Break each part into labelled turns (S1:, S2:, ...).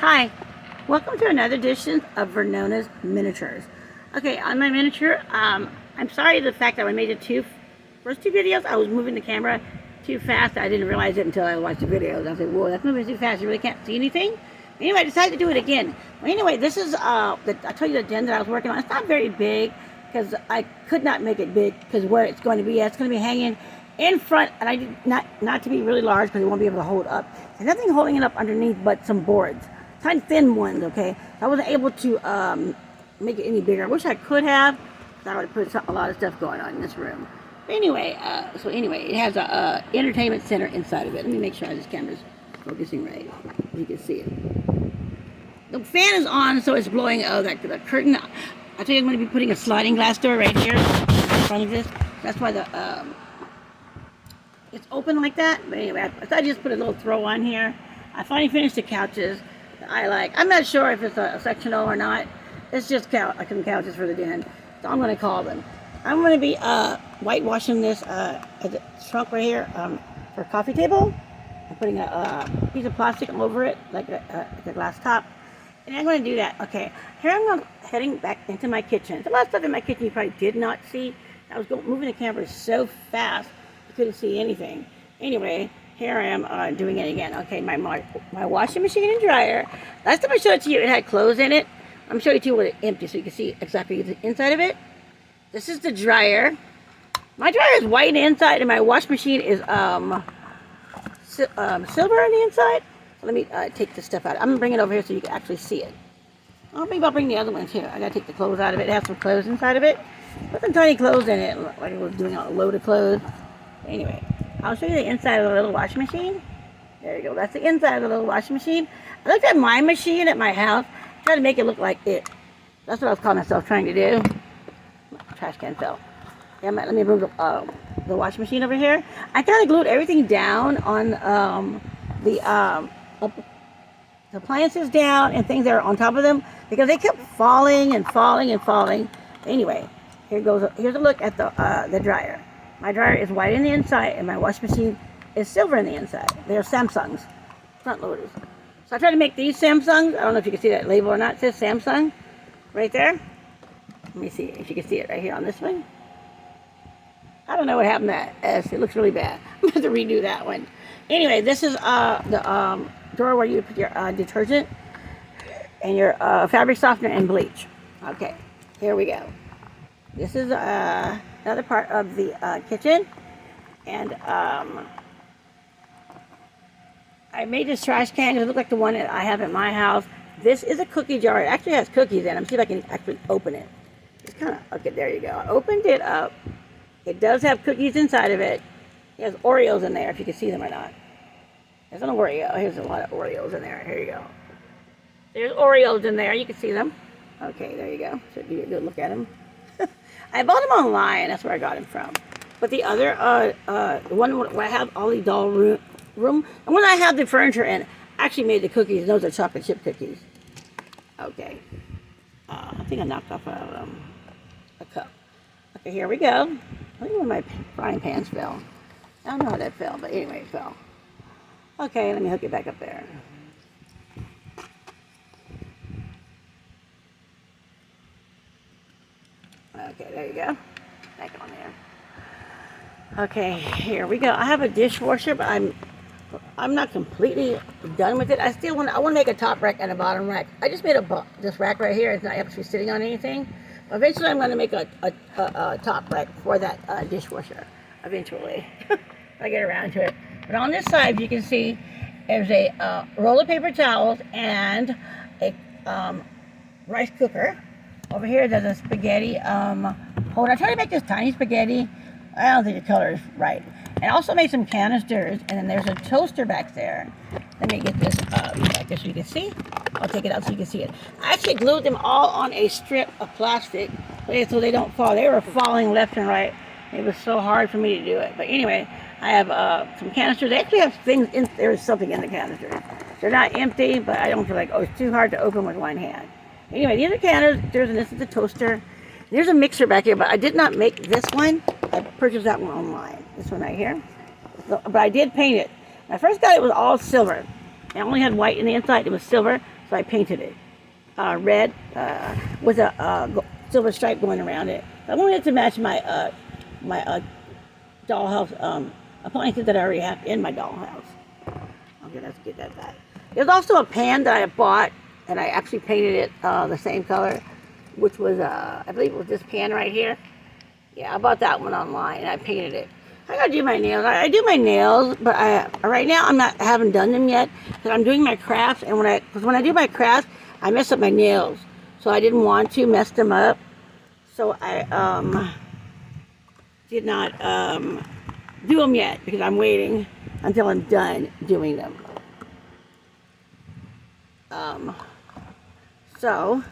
S1: Hi, welcome to another edition of Vernona's Miniatures. Okay, on my miniature, I'm sorry the fact that I made the first two videos, I was moving the camera too fast. I didn't realize it until I watched the videos. I was like, whoa, that's moving too fast. You really can't see anything. Anyway, I decided to do it again. Well, anyway, this is, I told you the den that I was working on. It's not very big because I could not make it big because where it's going to be, it's going to be hanging in front, and I did not to be really large because it won't be able to hold up. There's nothing holding it up underneath but some boards. Tiny thin ones, okay? I wasn't able to make it any bigger. I wish I could have. I would have put a lot of stuff going on in this room. But anyway, it has a entertainment center inside of it. Let me make sure this camera's focusing right. You can see it. The fan is on, so it's blowing the curtain. I think I'm going to be putting a sliding glass door right here in front of this. That's why it's open like that. But anyway, I thought I'd just put a little throw on here. I finally finished the couches. I'm not sure if it's a sectional or not. It's just some couches for the den. So I'm going to call them. I'm going to be whitewashing this trunk right here for a coffee table. I'm putting a piece of plastic over it, like a glass top. And I'm going to do that. Okay, here I'm heading back into my kitchen. There's a lot of stuff in my kitchen you probably did not see. I was moving the camera so fast, you couldn't see anything. Anyway, here I am doing it again. Okay, my washing machine and dryer. Last time I showed it to you, it had clothes in it. I'm showing it to you with it empty so you can see exactly the inside of it. This is the dryer. My dryer is white inside and my wash machine is silver on the inside. So let me take this stuff out. I'm going to bring it over here so you can actually see it. Maybe I'll bring the other ones here. I got to take the clothes out of it. It has some clothes inside of it. Put some tiny clothes in it, like it was doing a load of clothes. Anyway, I'll show you the inside of the little washing machine. There you go. That's the inside of the little washing machine. I looked at my machine at my house. Trying to make it look like it. That's what I was calling myself trying to do. Trash can fell. Yeah, let me move the washing machine over here. I kind of glued everything down on the appliances down and things that are on top of them because they kept falling and falling and falling. Anyway, here's a look at the dryer. My dryer is white in the inside and my washing machine is silver in the inside. They're Samsungs, front loaders. So I tried to make these Samsungs. I don't know if you can see that label or not. It says Samsung right there. Let me see if you can see it right here on this one. I don't know what happened to that S. It looks really bad. I'm going to have to redo that one. Anyway, this is the drawer where you put your detergent and your fabric softener and bleach. Okay, here we go. This is another part of the kitchen. And I made this trash can. It looked like the one that I have at my house. This is a cookie jar. It actually has cookies in it. Let me see if I can actually open it. It's kind of, okay, there you go. I opened it up. It does have cookies inside of it. It has Oreos in there, if you can see them or not. There's an Oreo. Here's a lot of Oreos in there. Here you go. There's Oreos in there. You can see them. Okay, there you go. So give you a good look at them. I bought them online. That's where I got them from. But the other, the one where I have all the doll room, and when I have the furniture in, I actually made the cookies. Those are chocolate chip cookies. Okay. I think I knocked off a cup. Okay, here we go. I think one of my frying pans fell. I don't know how that fell, but anyway, it fell. Okay, let me hook it back up there. Okay, there you go. Back on there. Okay, here we go. I have a dishwasher, but I'm not completely done with it. I want to make a top rack and a bottom rack. I just made this rack right here. It's not actually sitting on anything. Eventually, I'm going to make a top rack for that dishwasher. Eventually, if I get around to it. But on this side, you can see there's a roll of paper towels and a rice cooker. Over here, there's a spaghetti holder. I tried to make this tiny spaghetti. I don't think the color is right. And I also made some canisters, and then there's a toaster back there. Let me get this back there so you can see. I'll take it out so you can see it. I actually glued them all on a strip of plastic so they don't fall. They were falling left and right. It was so hard for me to do it. But anyway, I have some canisters. They actually have things in there's something in the canisters. They're not empty, but I don't feel like, it's too hard to open with one hand. Anyway, these are canisters, and this is the toaster. There's a mixer back here, but I did not make this one. I purchased that one online. This one right here. So, but I did paint it. When I first got it, it was all silver. It only had white in the inside. It was silver, so I painted it red with a silver stripe going around it. I wanted it to match my dollhouse appliances that I already have in my dollhouse. Okay, let's get that back. There's also a pan that I bought, and I actually painted it the same color, which was, I believe it was this pan right here. Yeah, I bought that one online, and I painted it. I gotta do my nails. I do my nails, but right now I haven't done them yet, because I'm doing my crafts, and when I do my crafts, I mess up my nails. So I didn't want to mess them up. So I did not do them yet, because I'm waiting until I'm done doing them. So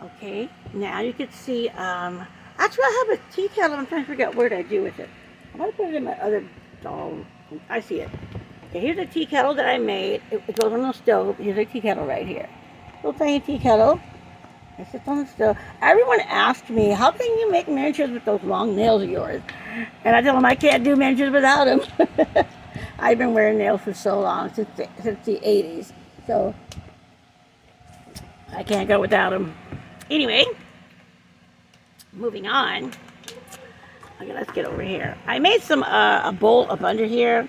S1: okay, now you can see, actually I have a tea kettle. I'm trying to figure out where I do with it. I'm going to put it in my other doll. I see it. Okay, here's a tea kettle that I made. It goes on the stove. Here's a tea kettle right here. Little tiny tea kettle. It sits on the stove. Everyone asked me, how can you make miniatures with those long nails of yours? And I tell them I can't do miniatures without them. I've been wearing nails for so long, since the 80s. So I can't go without them. Anyway, moving on. Okay, let's get over here. I made some a bowl up under here,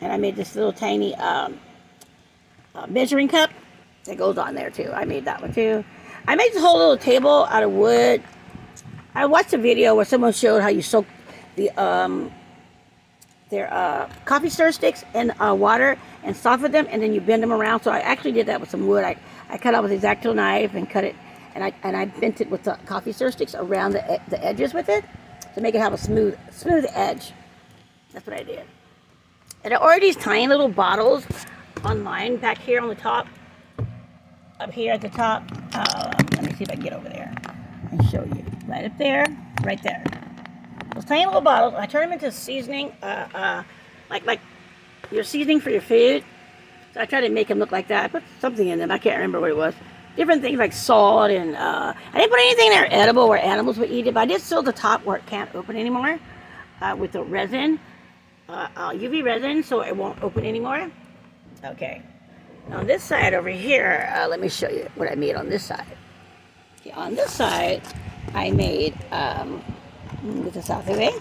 S1: and I made this little tiny measuring cup that goes on there too. I made that one too. I made this whole little table out of wood. I watched a video where someone showed how you soak the their coffee stir sticks in water and soften them, and then you bend them around. So I actually did that with some wood. I cut out with an X-Acto knife and cut it, and I bent it with the coffee stir sticks around the edges with it to make it have a smooth edge. That's what I did. And I ordered these tiny little bottles online back here on the top. Up here at the top. Let me see if I can get over there and show you. Right up there, right there. Those tiny little bottles, I turn them into seasoning, like your seasoning for your food. So I try to make them look like that. I put something in them, I can't remember what it was. Different things like salt and, I didn't put anything there edible where animals would eat it, but I did seal the top where it can't open anymore with the resin, UV resin, so it won't open anymore. Okay. On this side over here, let me show you what I made on this side. Okay, on this side, I made, get this out of the way,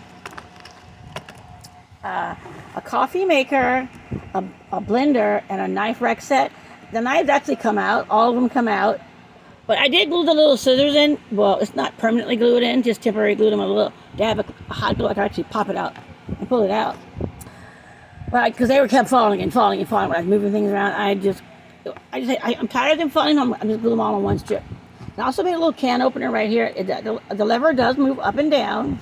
S1: a coffee maker, a blender, and a knife rack set. The knives actually come out. All of them come out. But I did glue the little scissors in. Well, it's not permanently glued in, just temporarily glued them a little. They have a hot glue. I can actually pop it out and pull it out. But because they were kept falling and falling and falling when I was moving things around, I'm tired of them falling. I'm just glue them all on one strip. And I also made a little can opener right here. The lever does move up and down.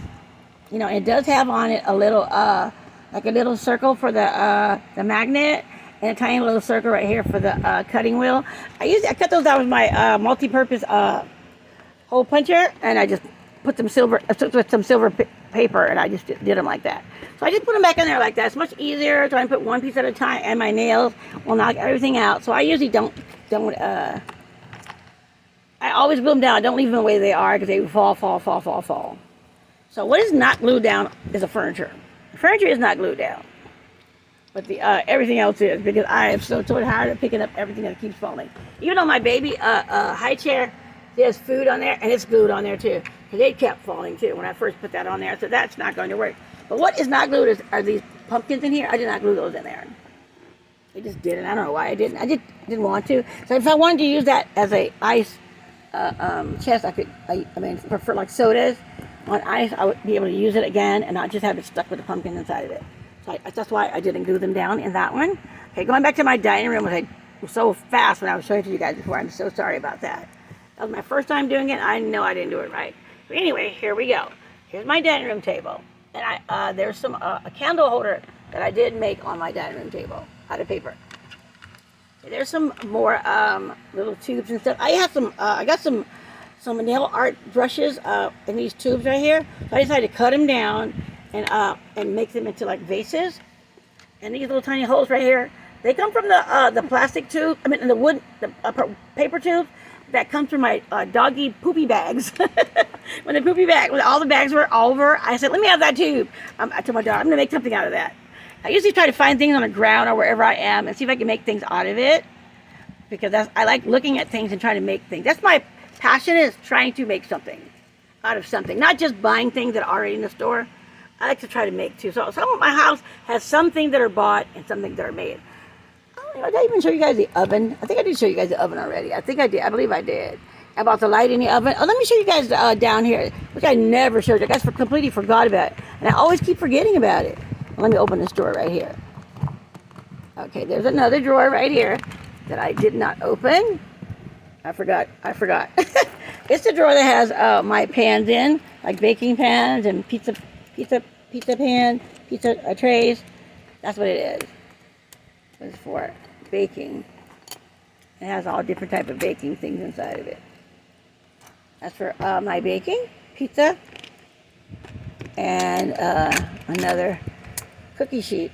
S1: You know, it does have on it a little, like a little circle for the magnet, and a tiny little circle right here for the cutting wheel. I cut those out with my multi-purpose hole puncher, and I just put some silver paper, and I just did them like that. So I just put them back in there like that. It's much easier trying to put one piece at a time, and my nails will knock everything out. So I usually don't. I always glue them down. I don't leave them the way they are because they fall. So what is not glued down is the furniture. The furniture is not glued down, but the everything else is, because I am so tired of picking up everything that keeps falling. Even though my baby high chair, there's food on there, and it's glued on there too, because they kept falling too when I first put that on there. So that's not going to work. But what is not glued are these pumpkins in here. I did not glue those in there. I just didn't. I don't know why I didn't. I just didn't want to. So if I wanted to use that as a ice chest, I could. I mean, for like sodas on ice, I would be able to use it again and not just have it stuck with the pumpkin inside of it. So that's why I didn't glue them down in that one. Okay, going back to my dining room, which I was so fast when I was showing it to you guys before. I'm so sorry about that. That was my first time doing it. I know I didn't do it right. But anyway, here we go. Here's my dining room table. And there's some a candle holder that I did make on my dining room table out of paper. There's some more little tubes and stuff. I got some nail art brushes in these tubes right here. So I decided to cut them down and make them into like vases. And these little tiny holes right here, they come from the plastic tube. I mean, the wood, the paper tube. that comes from my doggy poopy bags. When all the bags were over, I said, let me have that tube. I told my dog, I'm going to make something out of that. I usually try to find things on the ground or wherever I am and see if I can make things out of it. Because I like looking at things and trying to make things. That's my passion, is trying to make something out of something. Not just buying things that are already in the store. I like to try to make too. So some of my house has some things that are bought and some things that are made. Did I even show you guys the oven? I think I did show you guys the oven already. I think I did. I believe I did. About the light in the oven. Oh, let me show you guys down here, which I never showed you. I guys completely forgot about it. And I always keep forgetting about it. Well, let me open this drawer right here. Okay, there's another drawer right here that I did not open. I forgot. It's the drawer that has my pans in, like baking pans and pizza pan, pizza trays. That's what it is. It's for baking. It has all different type of baking things inside of it. That's for my baking, pizza, and another cookie sheet.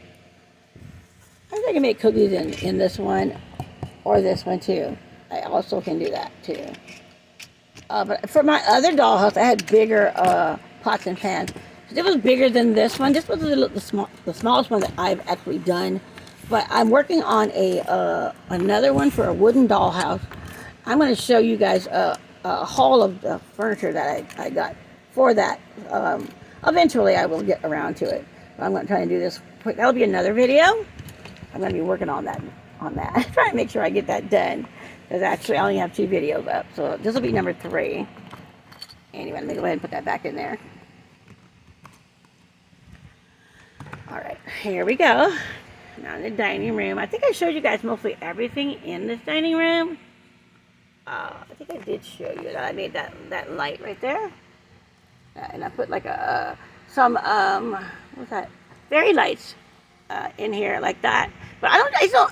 S1: I think I can make cookies in this one or this one too. I also can do that too. But for my other dollhouse, I had bigger pots and pans. It was bigger than this one. This was the smallest one that I've actually done. But I'm working on another one for a wooden dollhouse. I'm going to show you guys a haul of the furniture that I got for that. Eventually, I will get around to it. But I'm going to try and do this quick. That'll be another video. I'm going to be working on that. Trying to make sure I get that done. Because actually, I only have 2 videos up. So this will be number 3. Anyway, let me go ahead and put that back in there. All right, here we go. Now in the dining room. I think I showed you guys mostly everything in this dining room. I think I did show you that I made that light right there. And I put like some what's that? Fairy lights in here like that. But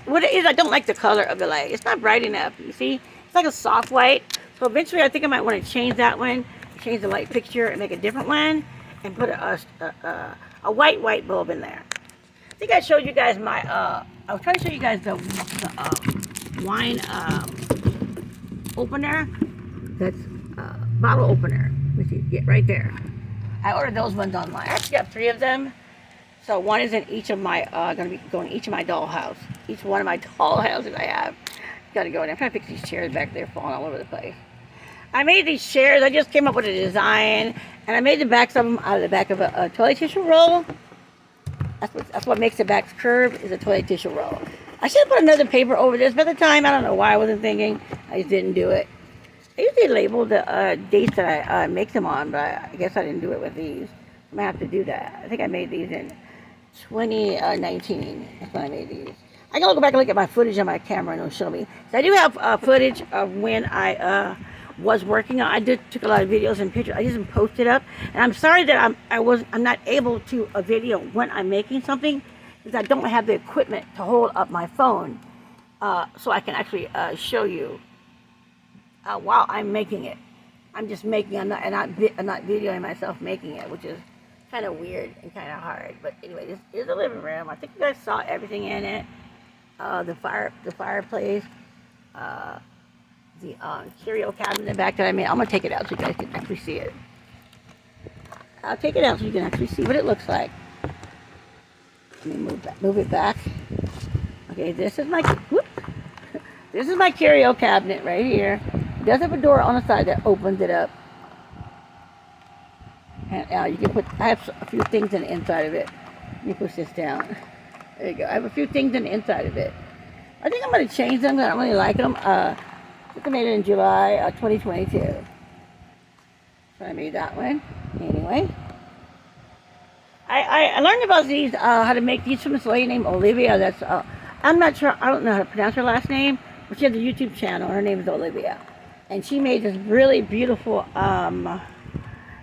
S1: what it is, I don't like the color of the light. It's not bright enough. You see? It's like a soft white. So eventually I think I might want to change that one. Change the light fixture and make a different one. And put a white bulb in there. I think I showed you guys my, I was trying to show you guys the wine opener. That's bottle opener. Let me see, get right there. I ordered those ones online. I actually got 3 of them. So one is in each of my, going to be going in each of my dollhouse. Each one of my doll houses I have. Got to go in there. I'm trying to fix these chairs back there falling all over the place. I made these chairs. I just came up with a design. And I made the backs of them out of the back of a toilet tissue roll. That's what makes the backs curve, is a toilet tissue roll. I should have put another paper over this, but at the time, I don't know why I wasn't thinking. I just didn't do it. I usually label the dates that I make them on, but I guess I didn't do it with these. I'm going to have to do that. I think I made these in 2019. That's when I made these. I can go back and look at my footage on my camera and it'll show me. So I do have footage of when I was working on. I took a lot of videos and pictures. I just didn't post it up. And I'm sorry that I'm not able to video when I'm making something, because I don't have the equipment to hold up my phone so I can actually show you while I'm making it. I'm just making, I'm not videoing myself making it, which is kind of weird and kind of hard. But anyway, this is the living room. I think you guys saw everything in it. The fireplace, the curio cabinet in the back that I made. I'm gonna take it out so you guys can actually see it. I'll take it out so you can actually see what it looks like. Let me move it back. Okay, this is my curio cabinet right here. It does have a door on the side that opens it up. And you can put, I have a few things in the inside of it. Let me push this down. There you go. I have a few things in the inside of it. I think I'm going to change them. I don't really like them. I made it in July 2022. So I made that one. Anyway. I learned about these, how to make these from this lady named Olivia. That's, I'm not sure, I don't know how to pronounce her last name, but she has a YouTube channel. Her name is Olivia. And she made this really beautiful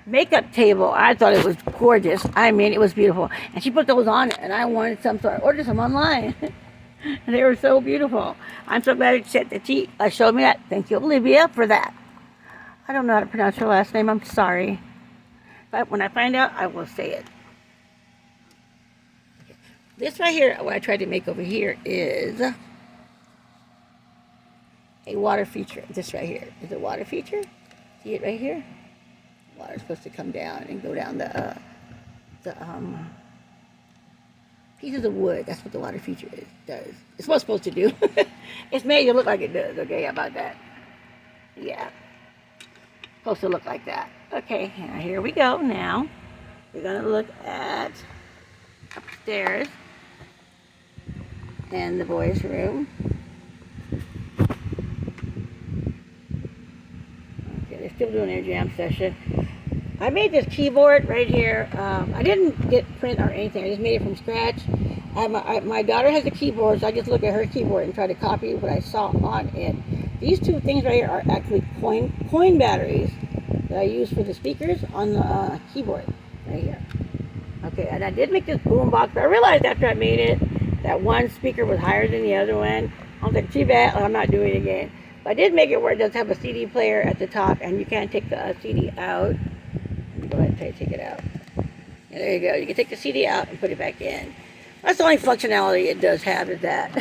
S1: makeup table. I thought it was gorgeous. I mean, it was beautiful. And she put those on it, and I wanted some, so I ordered some online. And they were so beautiful. I'm so glad that she showed me that. Thank you, Olivia, for that. I don't know how to pronounce her last name. I'm sorry. But when I find out, I will say it. This right here, what I tried to make over here is a water feature. This right here is a water feature. See it right here? Water's supposed to come down and go down the pieces of wood. That's what the water feature does. It's what it's supposed to do. It's made to look like it does. Okay, how about that? Yeah, supposed to look like that. Okay, now here we go. Now we're gonna look at upstairs and the boys' room. Okay, they're still doing their jam session. I made this keyboard right here. I didn't get print or anything. I just made it from scratch. My daughter has a keyboard, so I just look at her keyboard and try to copy what I saw on it. These two things right here are actually coin batteries that I use for the speakers on the keyboard right here. Okay, and I did make this boom box, but I realized after I made it that one speaker was higher than the other one. I was like, too bad, I'm not doing it again. But I did make it where it does have a CD player at the top, and you can't take the CD out. Go ahead and try to take it out. And there you go. You can take the CD out and put it back in. That's the only functionality it does have is that.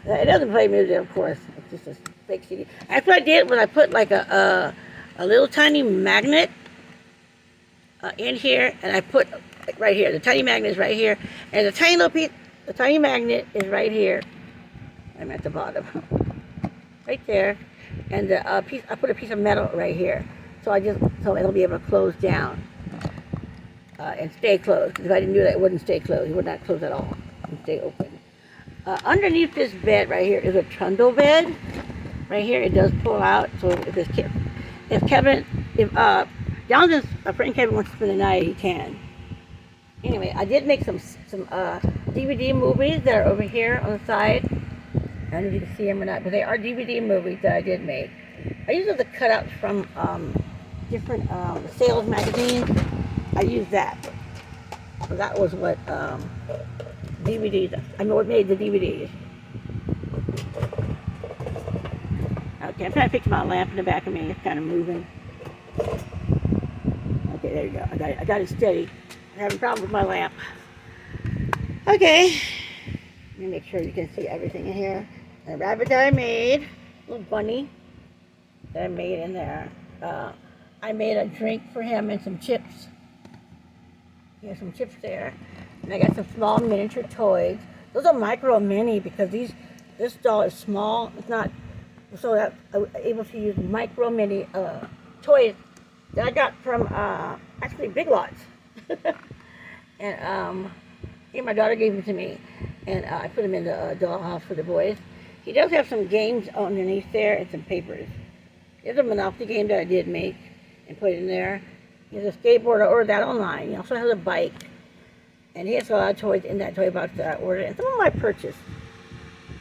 S1: It doesn't play music, of course. It's just a fake CD. That's what I did was I put like a little tiny magnet in here, and I put like right here. The tiny magnet is right here, and the tiny little piece, the tiny magnet is right here. I'm at the bottom, right there, and the piece. I put a piece of metal right here. So it'll be able to close down and stay closed. Because if I didn't do that, it wouldn't stay closed. It would not close at all and stay open. Underneath this bed right here is a trundle bed. Right here, it does pull out. So if Jonathan's a friend Kevin wants to spend the night, he can. Anyway, I did make some DVD movies that are over here on the side. I don't know if you can see them or not, but they are DVD movies that I did make. I use the cutouts from different sales magazines. I use that. So that was what DVDs. I know what made the DVDs. Okay, I'm trying to fix my lamp in the back of me. It's kind of moving. Okay, there you go. I got it steady. I'm having a problem with my lamp. Okay. Let me make sure you can see everything in here. The rabbit that I made, little bunny that I made in there. I made a drink for him and some chips. He has some chips there. And I got some small miniature toys. Those are micro mini because this doll is small. It's not, so that I'm able to use micro mini toys that I got from actually Big Lots. And my daughter gave them to me. And I put them in the dollhouse for the boys. He does have some games underneath there and some papers. There's a Monopoly game that I did make and put in there. He has a skateboard. I ordered that online. He also has a bike. And he has a lot of toys in that toy box that I ordered. And some of them I purchased,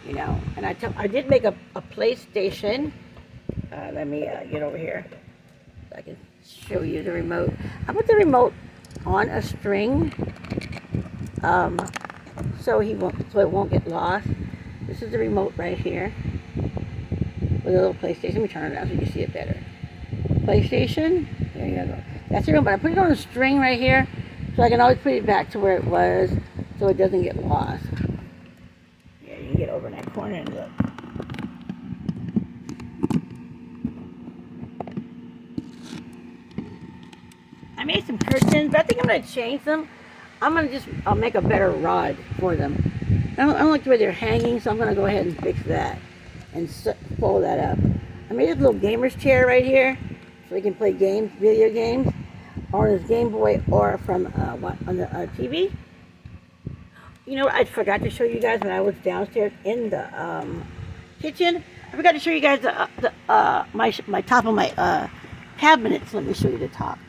S1: you know. And I did make a PlayStation. Let me get over here so I can show you the remote. I put the remote on a string so it won't get lost. This is the remote right here with a little PlayStation. Let me turn it on so you can see it better. PlayStation. There you go. That's the remote. But I put it on a string right here so I can always put it back to where it was so it doesn't get lost. Yeah, you can get over in that corner and look. I made some curtains, but I think I'm going to change them. I'll make a better rod for them. I don't like the way they're hanging, so I'm going to go ahead and fix that and fold that up. I made this little gamer's chair right here so we can play games, video games, or on this Game Boy or from on the TV. You know what I forgot to show you guys when I was downstairs in the kitchen? I forgot to show you guys my top of my cabinets. Let me show you the top.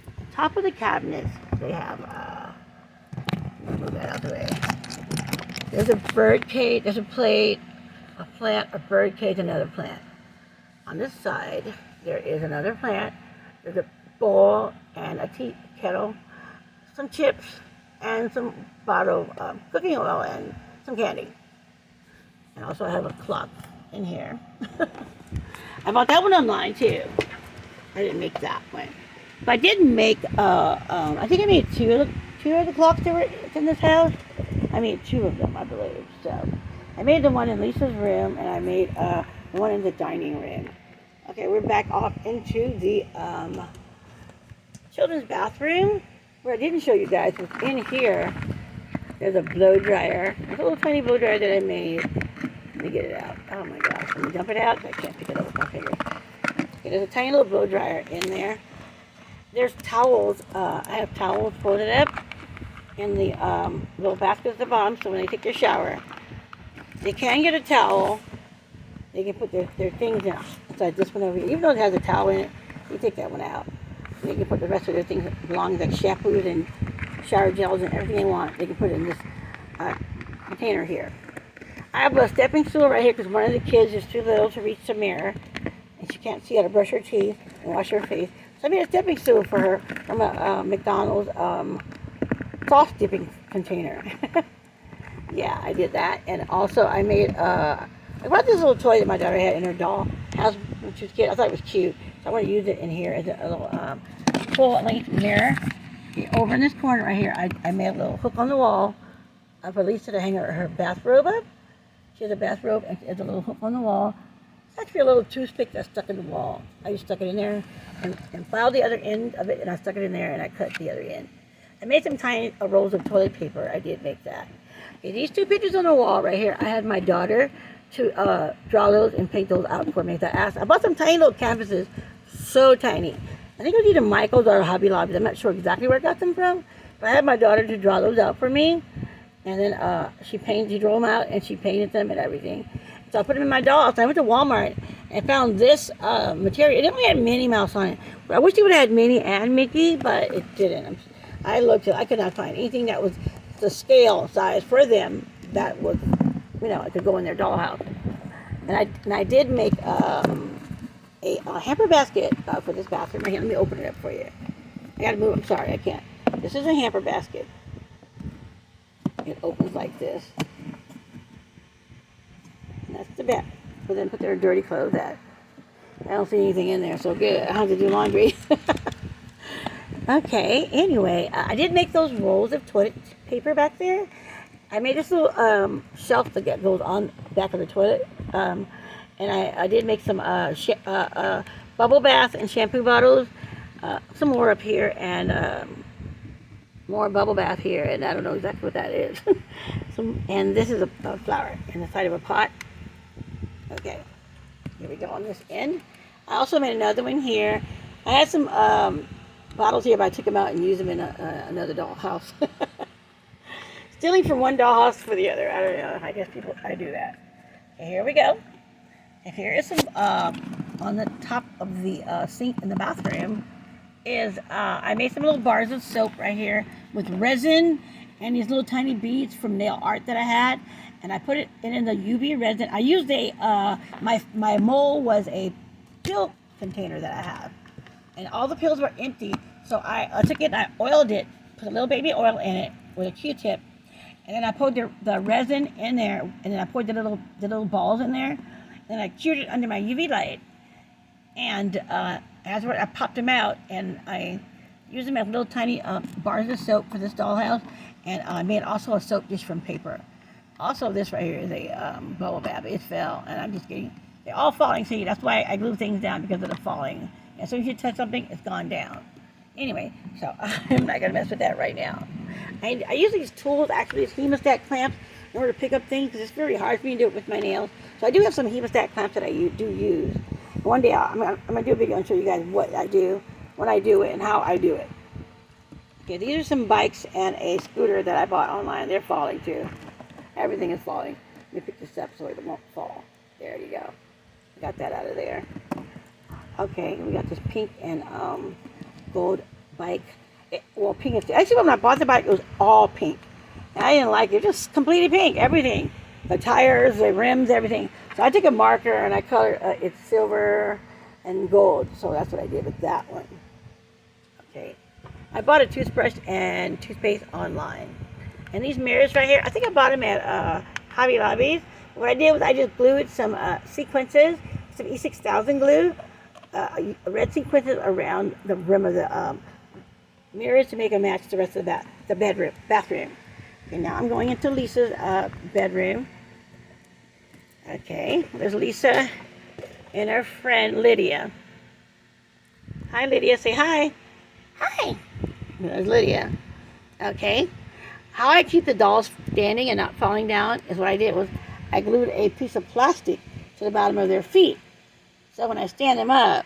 S1: The top of the cabinets, they have, move that out of the way. There's a bird cage, there's a plate, a plant, a bird cage, another plant. On this side, there is another plant. There's a bowl and a tea kettle, some chips, and some bottle of cooking oil and some candy. And also I have a clock in here. I bought that one online too. I didn't make that one. But I did make, I think I made two of the clocks that were in this house. I made two of them, I believe. So I made the one in Lisa's room, and I made the one in the dining room. Okay, we're back off into the children's bathroom, where I didn't show you guys was in here. There's a blow dryer, a little tiny blow dryer that I made. Let me get it out. Oh my gosh, let me dump it out. I can't pick it up with my fingers. Okay, there's a tiny little blow dryer in there. There's towels. I have towels folded up in the little basket at the bottom, so when they take their shower, they can get a towel. They can put their things in inside this one over here. Even though it has a towel in it, you take that one out. They can put the rest of their things that belong, like shampoos and shower gels and everything they want. They can put it in this container here. I have a stepping stool right here because one of the kids is too little to reach the mirror, and she can't see how to brush her teeth and wash her face. So I made a stepping stool for her from a McDonald's sauce dipping container. Yeah, I did that. And also I made, I brought this little toy that my daughter had in her doll house when she was a kid. I thought it was cute. So I want to use it in here as a little full-length mirror. Okay, over in this corner right here, I made a little hook on the wall for Lisa to hang her bathrobe up. She has a bathrobe and there's a little hook on the wall. It's actually a little toothpick that's stuck in the wall. I just stuck it in there and filed the other end of it, and I stuck it in there and I cut the other end. I made some tiny rolls of toilet paper. I did make that. Okay, these two pictures on the wall right here, I had my daughter to draw those and paint those out for me. I bought some tiny little canvases, so tiny. I think it was either Michael's or Hobby Lobby. I'm not sure exactly where I got them from, but I had my daughter to draw those out for me. And then she drew them out and she painted them and everything. So I put them in my doll. So I went to Walmart and found this material. It only had Minnie Mouse on it. I wish it would have had Minnie and Mickey, but it didn't. I looked, I could not find anything that was the scale size for them that was, it could go in their dollhouse. And I did make a hamper basket for this bathroom right here. Let me open it up for you. I gotta move. I'm sorry, I can't. This is a hamper basket. It opens like this. And that's the back. For them to put their dirty clothes at. I don't see anything in there, so good. I have to do laundry. Okay, anyway, I did make those rolls of toilet paper back there. I made this little shelf that goes on the back of the toilet. And I did make some bubble bath and shampoo bottles. Some more up here and more bubble bath here. And I don't know exactly what that is. And this is a flower in the side of a pot. Okay, here we go on this end. I also made another one here. I had some bottles here, but I took them out and used them in another dollhouse. Stealing from one dollhouse for the other. I don't know. I guess I do that. Okay, here we go. And here is some, on the top of the sink in the bathroom, is I made some little bars of soap right here with resin and these little tiny beads from nail art that I had. And I put it in the UV resin. I used my mold was a pill container that I have. And all the pills were empty. So I took it and I oiled it, put a little baby oil in it with a Q-tip. And then I poured the resin in there, and then I poured the little balls in there. Then I cured it under my UV light. And afterward, I popped them out, and I used them as little tiny bars of soap for this dollhouse. And I made also a soap dish from paper. Also, this right here is a bubble bath. It fell, and I'm just getting, they're all falling. See, that's why I glue things down, because of the falling. And so if you touch something, it's gone down. Anyway, so I'm not going to mess with that right now. I use these tools, actually, these hemostat clamps, in order to pick up things, because it's very hard for me to do it with my nails. So I do have some hemostat clamps that I do use. One day I'm going to do a video and show you guys what I do, when I do it, and how I do it. Okay, these are some bikes and a scooter that I bought online. They're falling too. Everything is falling. Let me pick this up so it won't fall. There you go. Got that out of there. Okay, we got this pink and gold bike. Pink is, actually when I bought the bike, it was all pink. And I didn't like it. Just completely pink, everything. The tires, the rims, everything. So I took a marker and I colored it silver and gold. So that's what I did with that one. Okay. I bought a toothbrush and toothpaste online. And these mirrors right here, I think I bought them at Hobby Lobby. What I did was I just glued some sequences, some E6000 glue, red sequences around the rim of the mirrors to make them match the rest of the bathroom. Okay, now I'm going into Lisa's bedroom. Okay, there's Lisa and her friend Lydia. Hi, Lydia. Say hi. Hi. There's Lydia. Okay. How I keep the dolls standing and not falling down is what I did was I glued a piece of plastic to the bottom of their feet. So when I stand them up,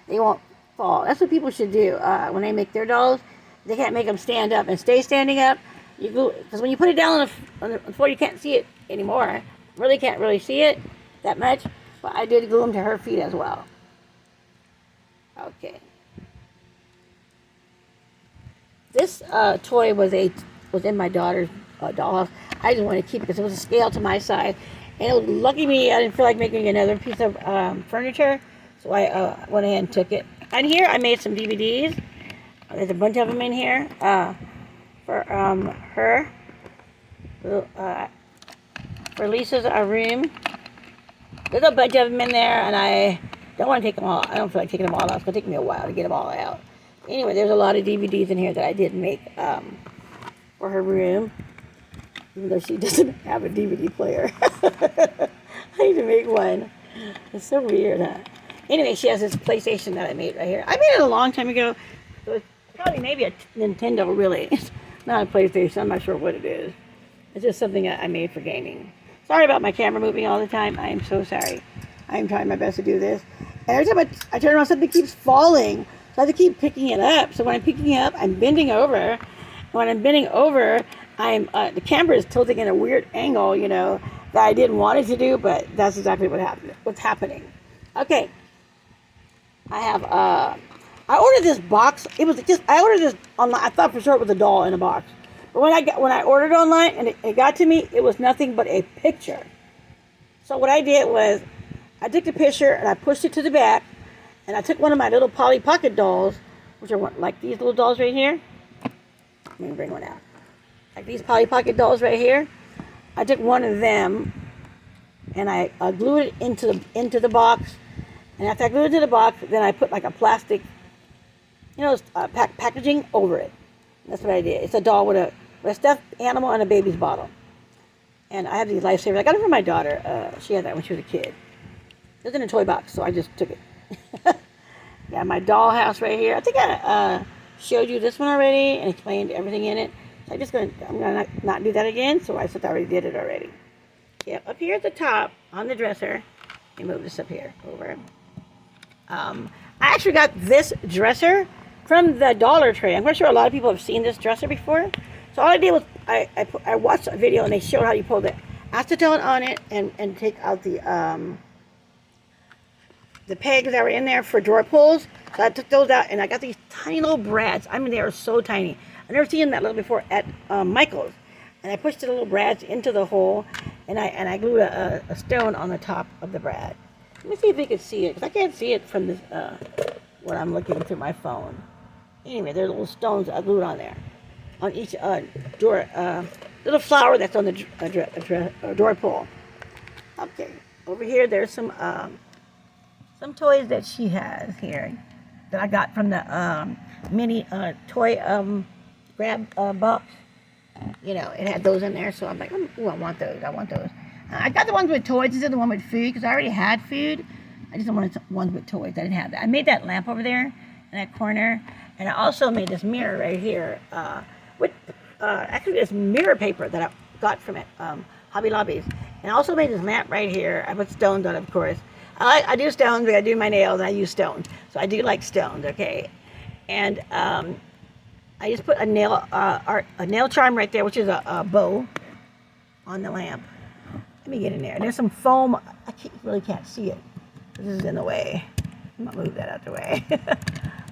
S1: they won't fall. That's what people should do when they make their dolls. They can't make them stand up and stay standing up. You glue, because when you put it down on the floor, you can't see it anymore. Really can't really see it that much. But I did glue them to her feet as well. Okay. This toy was in my daughter's dollhouse. I didn't want to keep it because it was a scale to my size. And lucky me, I didn't feel like making another piece of furniture, so I went ahead and took it. And here I made some DVDs. There's a bunch of them in here for her, for Lisa's room. There's a bunch of them in there, and I don't want to take them all. I don't feel like taking them all out. It's going to take me a while to get them all out. Anyway, there's a lot of DVDs in here that I did make for her room, even though she doesn't have a DVD player. I need to make one. It's so weird, huh? Anyway, she has this PlayStation that I made right here. I made it a long time ago. So it's probably maybe a Nintendo, really. It's not a PlayStation. I'm not sure what it is. It's just something I made for gaming. Sorry about my camera moving all the time. I am so sorry. I am trying my best to do this. And every time I turn around, something keeps falling. So I have to keep picking it up. So when I'm picking it up, I'm bending over. And when I'm bending over, the camera is tilting in a weird angle, you know, that I didn't want it to do, but that's exactly what's happening. Okay. I have, I ordered this box. I ordered this online. I thought for sure it was a doll in a box. But when I ordered it online and it got to me, it was nothing but a picture. So what I did was, I took the picture and I pushed it to the back, and I took one of my little Polly Pocket dolls, which are like these little dolls right here. Let me bring one out. Like these Polly Pocket dolls right here. I took one of them and I glued it into the box. And after I glued it to the box, then I put like a plastic, you know, packaging over it. That's what I did. It's a doll with a stuffed animal and a baby's bottle. And I have these lifesavers. I got it for my daughter. She had that when she was a kid. It was in a toy box, so I just took it. Got my dollhouse right here. I think I showed you this one already and explained everything in it. So I'm gonna not do that again. So I said I already did it already. Yep, up here at the top on the dresser. Let me move this up here over. I actually got this dresser from the Dollar Tree. I'm pretty sure a lot of people have seen this dresser before. So all I did was I watched a video and they showed how you pull the acetone on it and take out the pegs that were in there for drawer pulls. So I took those out and I got these tiny little brads. I mean, they are so tiny. I've never seen them that little before at Michael's. And I pushed the little brads into the hole and I glued a stone on the top of the brad. Let me see if you can see it, because I can't see it from this when I'm looking through my phone. Anyway, there's little stones I glued on there. On each drawer, little flower that's on the drawer pull. Okay, over here there's some toys that she has here that I got from the mini toy grab box. You know, it had those in there, so I'm like, ooh, I want those. I got the ones with toys instead of the one with food, because I already had food. I just wanted ones with toys. I didn't have that. I made that lamp over there in that corner, and I also made this mirror right here with actually this mirror paper that I got from Hobby Lobby's. And I also made this lamp right here. I put stones on it, of course. I do stones because I do my nails, and I use stones. So I do like stones, okay? And I just put a nail charm right there, which is a bow on the lamp. Let me get in there. There's some foam. I really can't see it. This is in the way. I'm going to move that out the way.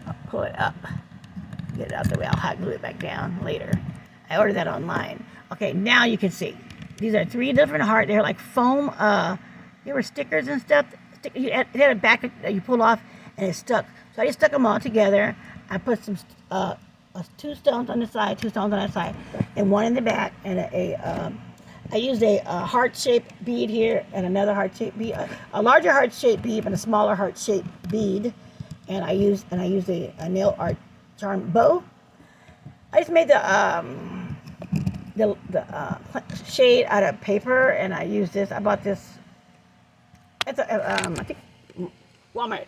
S1: I'll pull it up. Get it out the way. I'll hot glue it back down later. I ordered that online. Okay, now you can see. These are 3 different hearts. They're like foam. There were stickers and stuff. It had a back that you pull off, and it stuck. So I just stuck them all together. I put some 2 stones on the side, 2 stones on that side, and 1 in the back, and I used a heart-shaped bead here and another heart-shaped bead, a larger heart-shaped bead and a smaller heart-shaped bead, and I used a nail art charm bow. I just made the shade out of paper, and I used this. I bought this It's a, I think Walmart.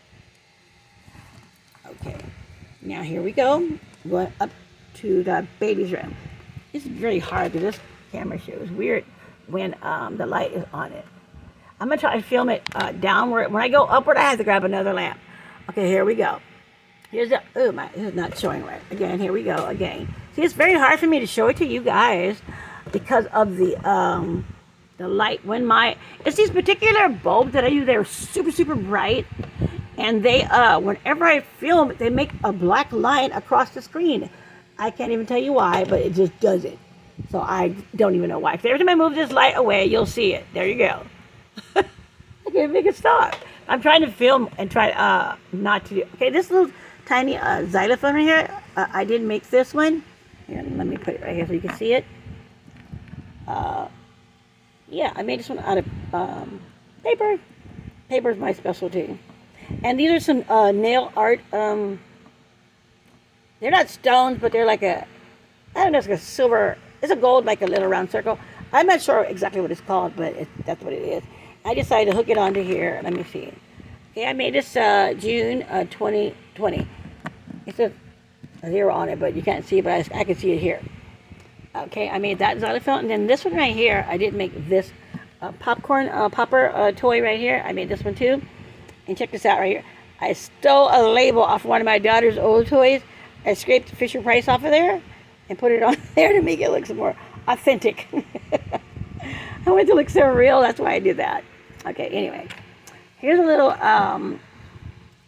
S1: Okay, now here we go. Going up to the baby's room. It's very hard because this camera shows weird when the light is on it. I'm gonna try to film it downward. When I go upward, I have to grab another lamp. Okay, here we go. Here's the, oh my, this is not showing right. Again, here we go again. See, it's very hard for me to show it to you guys because of the light. When it's these particular bulbs that I use, they're super, super bright. And they, whenever I film, they make a black line across the screen. I can't even tell you why, but it just does it. So I don't even know why. If every time I move this light away, you'll see it. There you go. I can't make it stop. I'm trying to film and try not to do. Okay, this little tiny xylophone right here, I did make this one. Here, let me put it right here so you can see it. Yeah, I made this one out of paper. Paper is my specialty. And these are some nail art. They're not stones, but they're like I don't know, it's like a silver, it's a gold, like a little round circle. I'm not sure exactly what it's called, but that's what it is. I decided to hook it onto here. Let me see. Okay, I made this June 2020. It says a 0 on it, but you can't see it, but I can see it here. Okay, I made that xylophone, and then this one right here, I did make this popcorn popper toy right here. I made this one too. And check this out right here. I stole a label off one of my daughter's old toys. I scraped Fisher Price off of there and put it on there to make it look some more authentic. I wanted to look so real, that's why I did that. Okay, anyway. Here's a little